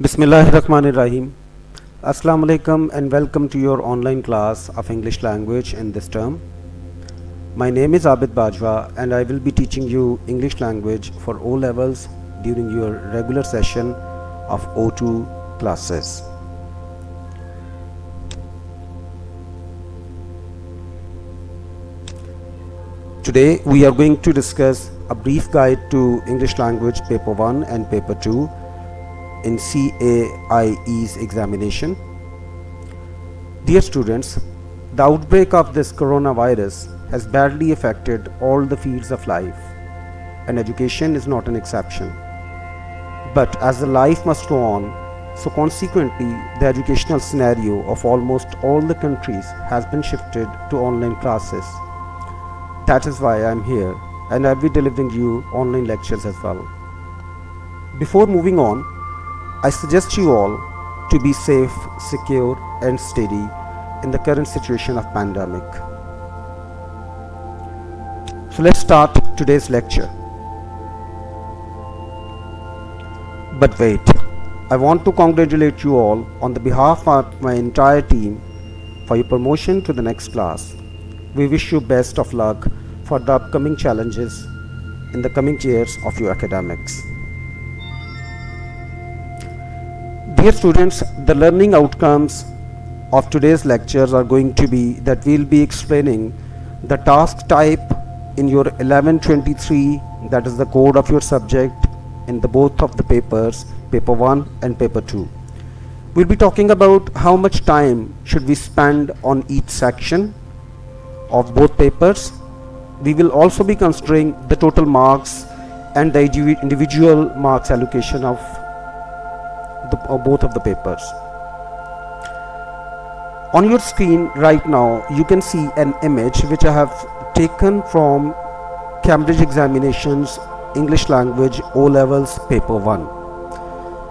Bismillahirrahmanirrahim. Assalamu alaikum and welcome to your online class of English language in this term. My name is Abid Bajwa and I will be teaching you English language for O levels during your regular session of O2 classes. Today we are going to discuss a brief guide to English language paper 1 and paper 2 in CAIE's examination. Dear students, the outbreak of this coronavirus has badly affected all the fields of life, and education is not an exception. But as the life must go on, so consequently the educational scenario of almost all the countries has been shifted to online classes. That is why I am here and I will be delivering you online lectures as well. Before moving on, I suggest you all to be safe, secure and steady in the current situation of pandemic. So let's start today's lecture. But wait, I want to congratulate you all on the behalf of my entire team for your promotion to the next class. We wish you best of luck for the upcoming challenges in the coming years of your academics. Dear students, the learning outcomes of today's lectures are going to be that we'll be explaining the task type in your 1123, that is the code of your subject in the both of the papers, paper 1 and paper 2. We'll be talking about how much time should we spend on each section of both papers. We will also be considering the total marks and the individual marks allocation of both of the papers. On your screen right now you can see an image which I have taken from Cambridge Examinations English Language O Levels paper 1.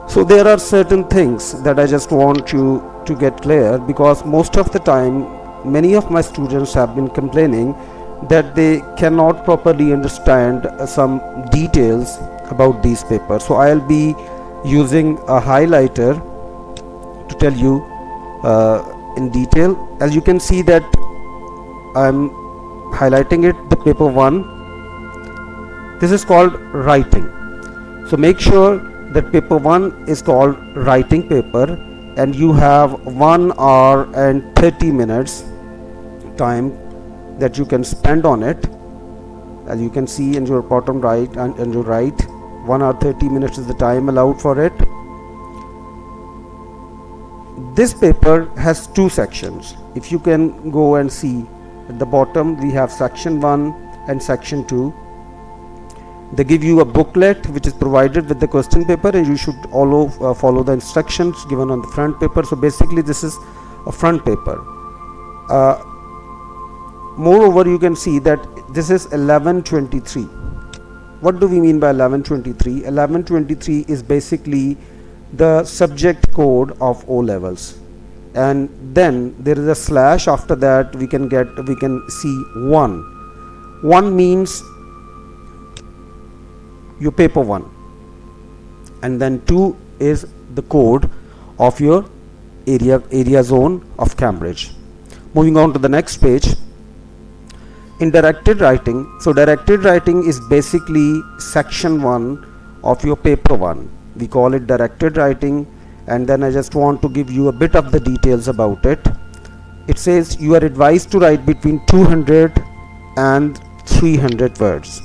So there are certain things that I just want you to get clear, because most of the time many of my students have been complaining that they cannot properly understand some details about these papers. So I'll be using a highlighter to tell you in detail. As you can see that I'm highlighting it, the paper 1, this is called writing. So make sure that paper 1 is called writing paper and you have 1 hour and 30 minutes time that you can spend on it. As you can see in your bottom right and your right, 1 hour 30 minutes is the time allowed for it. This paper has two sections. If you can go and see at the bottom, we have section 1 and section 2. They give you a booklet which is provided with the question paper, and you should follow the instructions given on the front paper. So basically this is a front paper. Moreover, you can see that this is 1123. What do we mean by 1123? 1123 is basically the subject code of O levels, and then there is a slash after that. We can see 1. 1 means your paper 1, and then 2 is the code of your area zone of Cambridge. Moving on to the next page. In directed writing, so directed writing is basically section 1 of your paper 1. We call it directed writing, and then I just want to give you a bit of the details about it. It says you are advised to write between 200 and 300 words.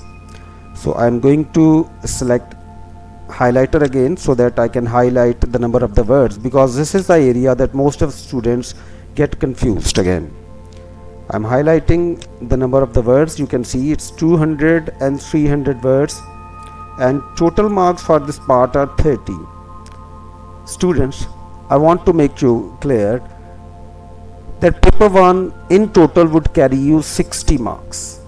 So I am going to select highlighter again so that I can highlight the number of the words, because this is the area that most of students get confused again. I'm highlighting the number of the words. You can see it's 200 and 300 words, and total marks for this part are 30. Students, I want to make you clear that paper 1 in total would carry you 60 marks,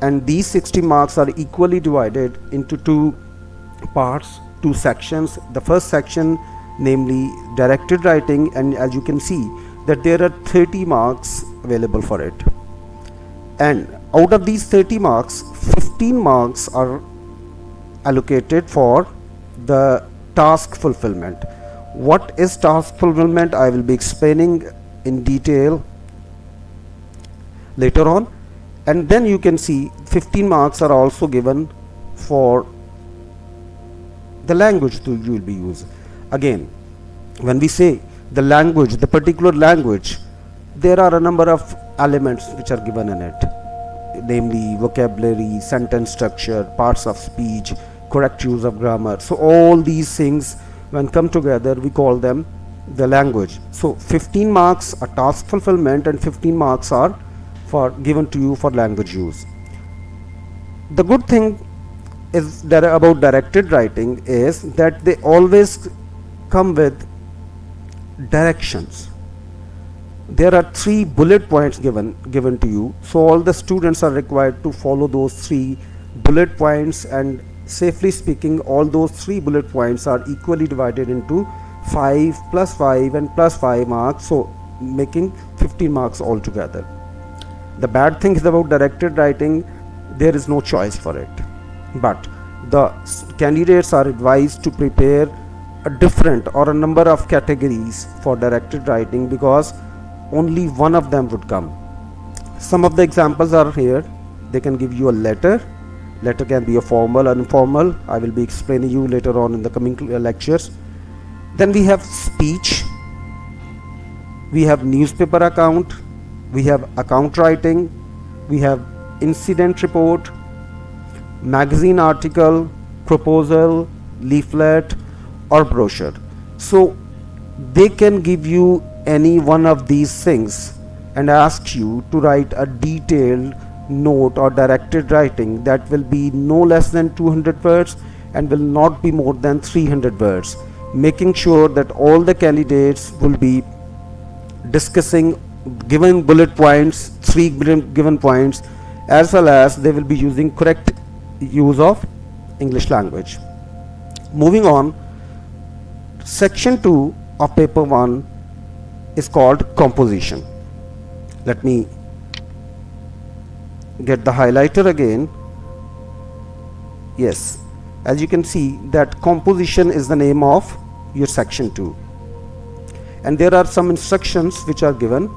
and these 60 marks are equally divided into two parts, two sections. The first section, namely directed writing, and as you can see that there are 30 marks available for it, and out of these 30 marks, 15 marks are allocated for the task fulfillment. What is task fulfillment? I will be explaining in detail later on. And then you can see 15 marks are also given for the language you will be using. Again, when we say the language, the particular language, there are a number of elements which are given in it, namely vocabulary, sentence structure, parts of speech, correct use of grammar. So all these things, when come together, we call them the language. So 15 marks are task fulfillment and 15 marks are for given to you for language use. The good thing is that about directed writing is that they always come with directions. There are 3 bullet points given to you, so all the students are required to follow those 3 bullet points, and safely speaking, all those 3 bullet points are equally divided into 5 plus 5 and plus 5 marks, so making 15 marks altogether. The bad thing is about directed writing, there is no choice for it, but the candidates are advised to prepare a different or a number of categories for directed writing, because only one of them would come. Some of the examples are here. They can give you a letter. Letter can be a formal or informal. I will be explaining you later on in the coming lectures. Then we have speech, we have newspaper account, we have account writing, we have incident report, magazine article, proposal, leaflet or brochure. So they can give you any one of these things and ask you to write a detailed note or directed writing that will be no less than 200 words and will not be more than 300 words, making sure that all the candidates will be discussing, giving bullet points, 3 given points, as well as they will be using correct use of English language. Moving on, section 2 of paper 1 is called composition. Let me get the highlighter again. Yes, as you can see that composition is the name of your section 2, and there are some instructions which are given.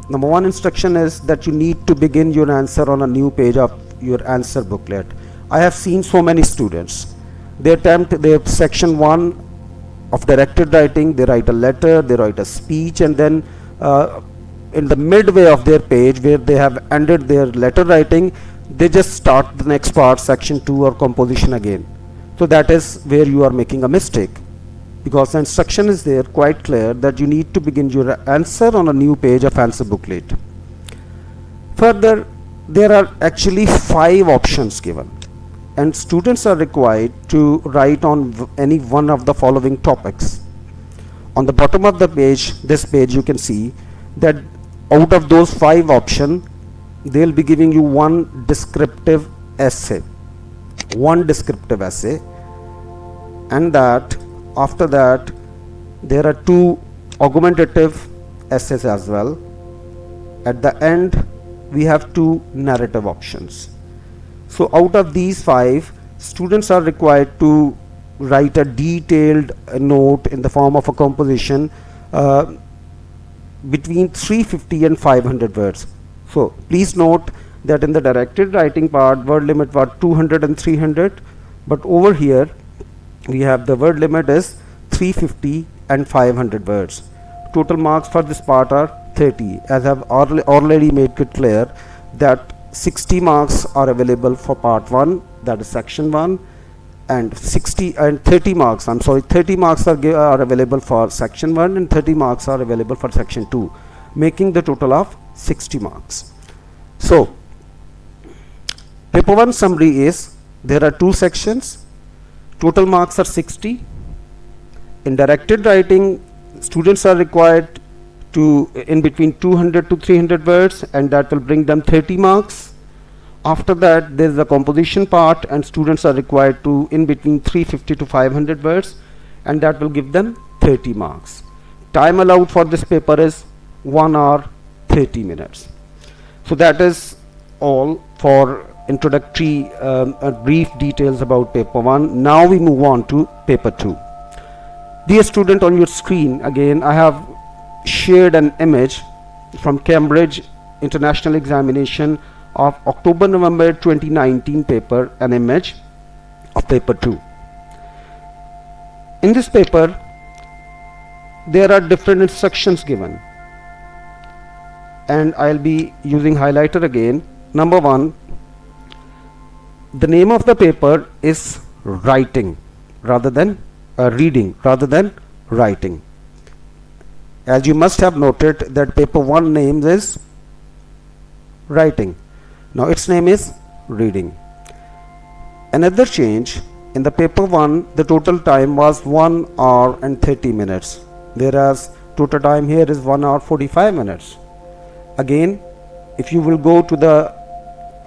Number 1 instruction is that you need to begin your answer on a new page of your answer booklet. I have seen so many students, they attempt their section 1 of directed writing, they write a letter, they write a speech, and then in the midway of their page where they have ended their letter writing, they just start the next part, section 2 or composition again. So that is where you are making a mistake, because the instruction is there quite clear that you need to begin your answer on a new page of answer booklet. Further, there are actually 5 options given, and students are required to write on any one of the following topics. On the bottom of the page, this page, you can see that out of those 5 options, they will be giving you one descriptive essay, and that after that there are 2 augmentative essays as well. At the end we have 2 narrative options. So out of these 5, students are required to write a detailed note in the form of a composition between 350 and 500 words. So please note that in the directed writing part, word limit was 200 and 300, but over here we have the word limit is 350 and 500 words. Total marks for this part are 30, as I have already made it clear that 60 marks are available for part 1, that is section 1, and 30 marks are available for section 1, and 30 marks are available for section 2, making the total of 60 marks. So paper 1 summary is, there are 2 sections, total marks are 60. In directed writing, students are required to in between 200 to 300 words, and that will bring them 30 marks. After that there is a composition part, and students are required to in between 350 to 500 words, and that will give them 30 marks. Time allowed for this paper is 1 hour 30 minutes. So that is all for introductory brief details about paper 1. Now we move on to paper 2. Dear student, on your screen again I have shared an image from Cambridge International Examination of October-November 2019 paper, an image of paper 2. In this paper there are different instructions given, and I'll be using highlighter again. Number 1, the name of the paper is writing rather than reading rather than writing. As you must have noted that paper 1 name is writing. Now its name is reading. Another change, in the paper 1 the total time was 1 hour and 30 minutes, whereas total time here is 1 hour 45 minutes. Again, if you will go to the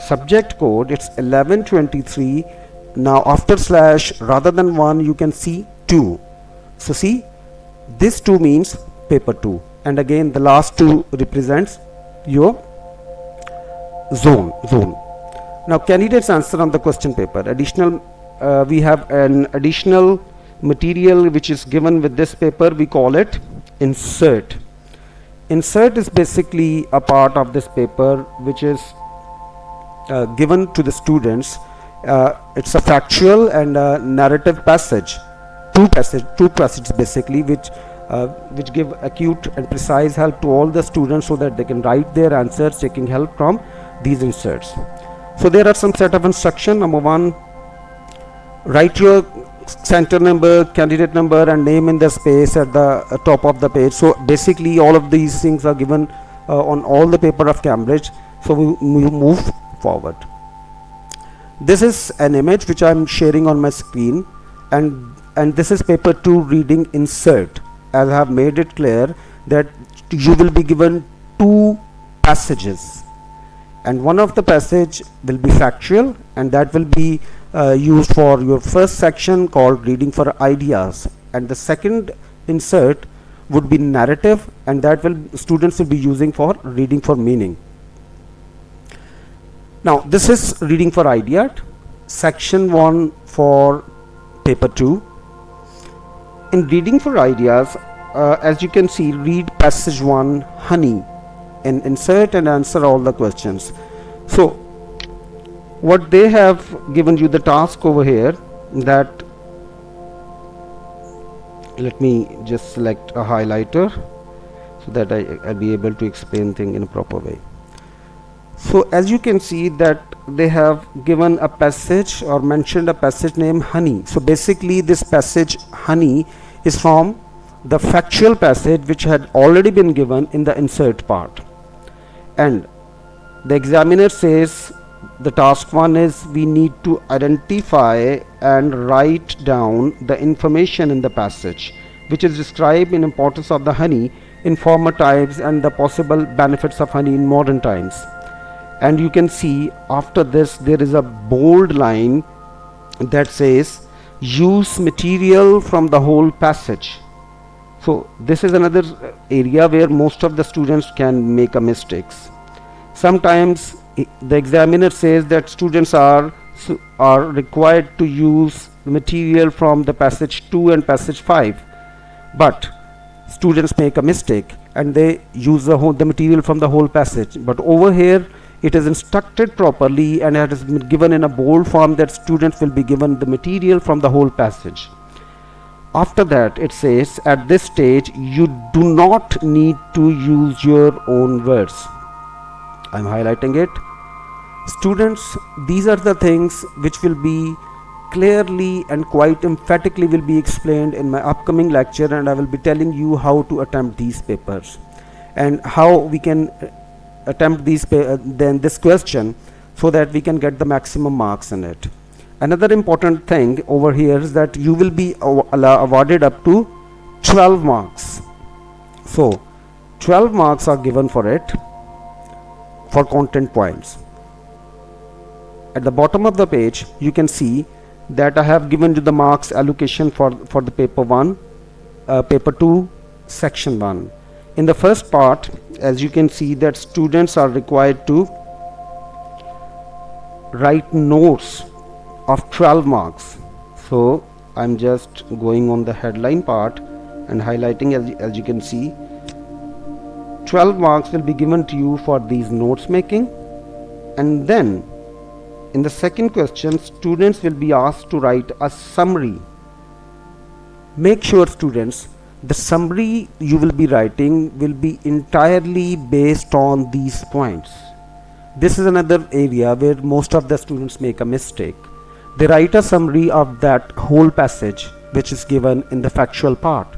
subject code, it's 1123. Now after slash rather than 1 you can see 2. So see, this 2 means paper 2, and again the last 2 represents your zone. Now candidates answer on the question paper. Additional we have an additional material which is given with this paper. We call it insert. Insert is basically a part of this paper which is given to the students. It's a factual and a narrative passage, two passages basically, which give acute and precise help to all the students so that they can write their answers taking help from these inserts. So there are some set of instruction. Number 1, write your center number, candidate number and name in the space at the top of the page. So basically all of these things are given on all the paper of Cambridge. So we move forward. This is an image which I am sharing on my screen, and this is paper 2 reading insert. As I have made it clear that you will be given 2 passages, and one of the passage will be factual, and that will be used for your first section called reading for ideas, and the second insert would be narrative, and that will students will be using for reading for meaning. Now this is reading for idea, section 1 for paper 2. In reading for ideas, as you can see, read passage 1 honey and insert and answer all the questions. So what they have given you the task over here, that let me just select a highlighter so that I'll be able to explain things in a proper way. So as you can see that they have given a passage or mentioned a passage named honey. So basically this passage honey is from the factual passage which had already been given in the insert part, and the examiner says the task 1 is we need to identify and write down the information in the passage which is described in importance of the honey in former times and the possible benefits of honey in modern times. And you can see after this there is a bold line that says use material from the whole passage. So this is another area where most of the students can make a mistakes. Sometimes the examiner says that students are required to use material from the passage 2 and passage 5, but students make a mistake and they use the material from the whole passage. But over here it is instructed properly and it has been given in a bold form that students will be given the material from the whole passage. After that it says at this stage you do not need to use your own words. I am highlighting it. Students, these are the things which will be clearly and quite emphatically will be explained in my upcoming lecture, and I will be telling you how to attempt these papers and how we can attempt then this question so that we can get the maximum marks in it. Another important thing over here is that you will be awarded up to 12 marks. So 12 marks are given for it for content points. At the bottom of the page you can see that I have given you the marks allocation for the paper 1, paper 2, section 1. In the first part, as you can see that students are required to write notes of 12 marks. So I'm just going on the headline part and highlighting. As you can see, 12 marks will be given to you for these notes making, and then in the second question students will be asked to write a summary. Make sure, students, the summary you will be writing will be entirely based on these points. This is another area where most of the students make a mistake. They write a summary of that whole passage which is given in the factual part,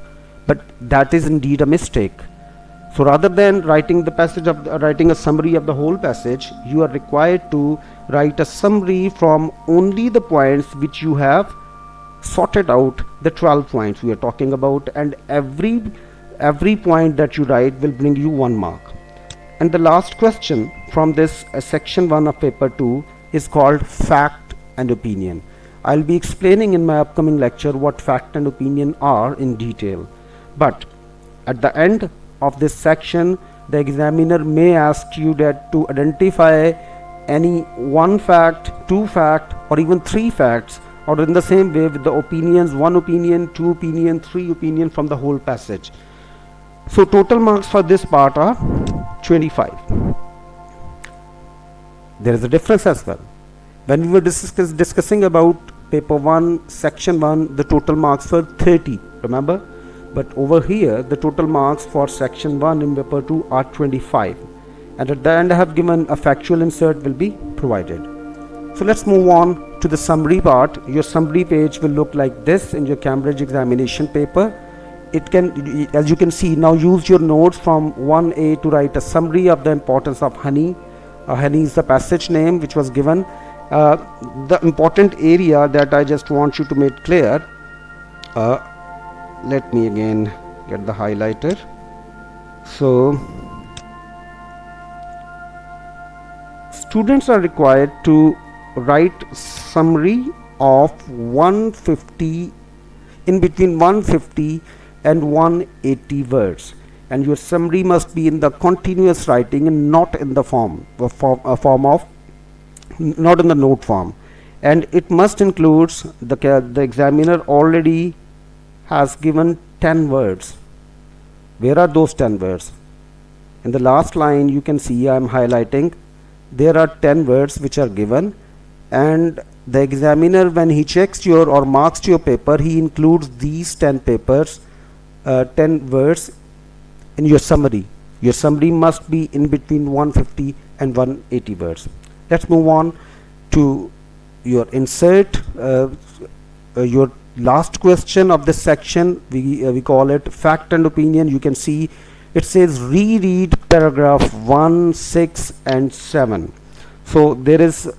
but that is indeed a mistake. So rather than writing a summary of the whole passage, you are required to write a summary from only the points which you have sorted out, the 12 points we are talking about, and every point that you write will bring you 1 mark. And the last question from this section 1 of paper 2 is called fact and opinion. I'll be explaining in my upcoming lecture what fact and opinion are in detail, but at the end of this section the examiner may ask you that to identify any 1 fact, 2 fact, or even 3 facts, or in the same way with the opinions, 1 opinion, 2 opinion, 3 opinion from the whole passage. So total marks for this part are 25. There is a difference as well. When we were discussing about paper 1 section 1, the total marks were 30, remember? But over here the total marks for section 1 in paper 2 are 25, and at the end I have given a factual insert will be provided. So let's move on to the summary part. Your summary page will look like this in your Cambridge examination paper. It can, as you can see, now use your notes from 1A to write a summary of the importance of honey. Honey is the passage name which was given. The important area that I just want you to make clear, let me again get the highlighter. So students are required to write summary of 150, in between 150 and 180 words, and your summary must be in the continuous writing and not in the not in the note form, and it must include the examiner already has given 10 words. Where are those 10 words? In the last line you can see I am highlighting there are 10 words which are given, and the examiner, when he checks your or marks your paper, he includes these 10 words in your summary. Your summary must be in between 150 and 180 words. Let's move on to your insert. Your last question of this section, we call it fact and opinion. You can see it says reread paragraph 1, 6 and 7. So there is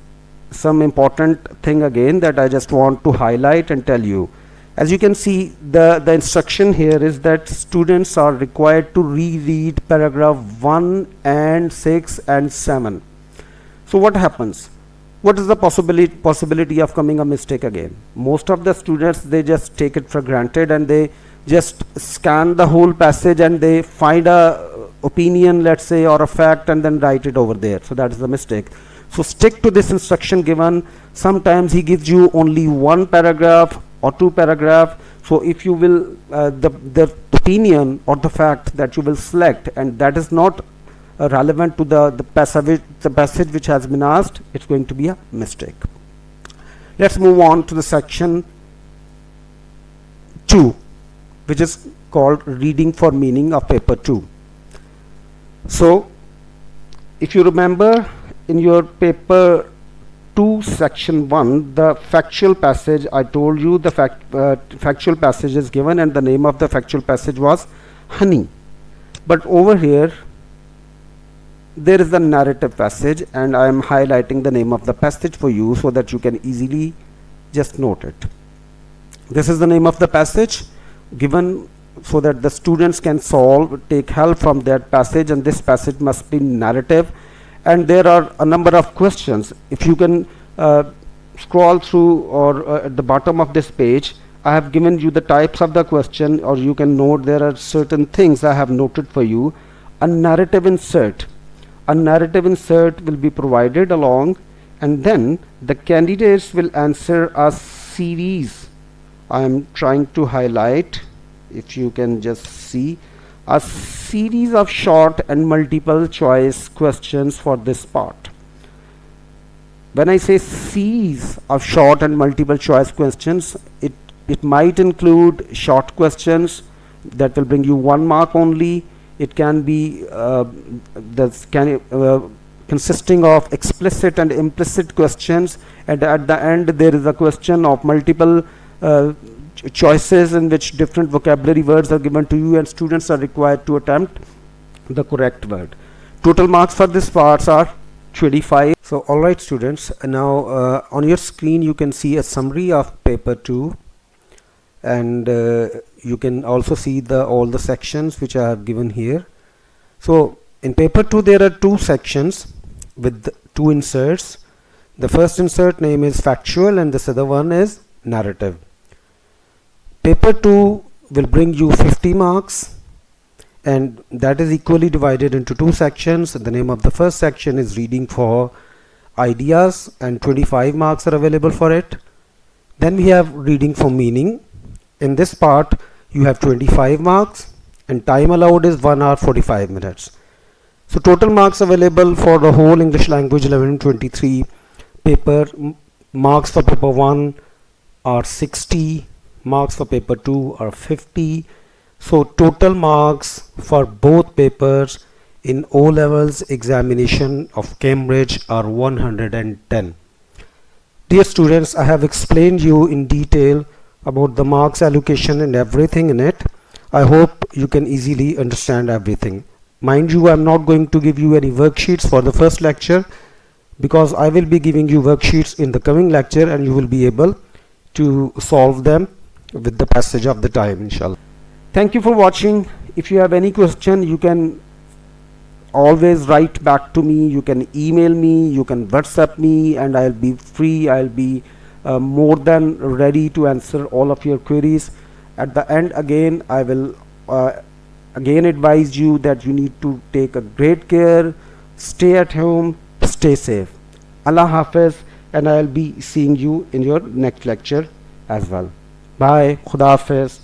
some important thing again that I just want to highlight and tell you. As you can see, the instruction here is that students are required to reread paragraph 1 and 6 and 7. So what happens? What is the possibility of coming a mistake again? Most of the students, they just take it for granted and they just scan the whole passage and they find a opinion, let's say, or a fact, and then write it over there. So that is the mistake. So stick to this instruction given. Sometimes he gives you only 1 paragraph or 2 paragraph. So if you will the opinion or the fact that you will select, and that is not relevant to the passage which has been asked, it's going to be a mistake. Let's move on to the section 2, which is called reading for meaning of paper 2. So if you remember, in your paper 2 section 1, the factual passage, I told you the factual passage is given and the name of the factual passage was honey. But over here there is the narrative passage, and I am highlighting the name of the passage for you so that you can easily just note it. This is the name of the passage given so that the students can take help from that passage, and this passage must be narrative. And there are a number of questions. If you can scroll through, or at the bottom of this page I have given you the types of the question, or you can note there are certain things I have noted for you. A narrative insert. A narrative insert will be provided along, and then the candidates will answer a series I am trying to highlight, if you can just see, a series of short and multiple choice questions for this part. When I say series of short and multiple choice questions, it might include short questions that will bring you 1 mark only. It can be consisting of explicit and implicit questions, and at the end there is a question of multiple choices in which different vocabulary words are given to you, and students are required to attempt the correct word. Total marks for this parts are 25. So alright students, now on your screen you can see a summary of paper 2, and you can also see all the sections which are given here. So in paper 2 there are 2 sections with 2 inserts. The first insert name is factual and this other one is narrative. Paper 2 will bring you 50 marks, and that is equally divided into 2 sections. The name of the first section is reading for ideas, and 25 marks are available for it. Then we have reading for meaning. In this part you have 25 marks, and time allowed is 1 hour 45 minutes. So total marks available for the whole English language 1123 paper. Marks for paper 1 are 60, marks for paper 2 are 50. So total marks for both papers in O levels examination of Cambridge are 110. Dear students, I have explained you in detail about the marks allocation and everything in it. I hope you can easily understand everything. Mind you, I am not going to give you any worksheets for the first lecture, because I will be giving you worksheets in the coming lecture and you will be able to solve them with the passage of the time, inshallah. Thank you for watching. If you have any question, you can always write back to me, you can email me, you can WhatsApp me, and I'll be free. I'll be more than ready to answer all of your queries. At the end, again I will again advise you that you need to take a great care, stay at home, stay safe. Allah Hafiz, and I'll be seeing you in your next lecture as well. Bye. Khuda Hafiz.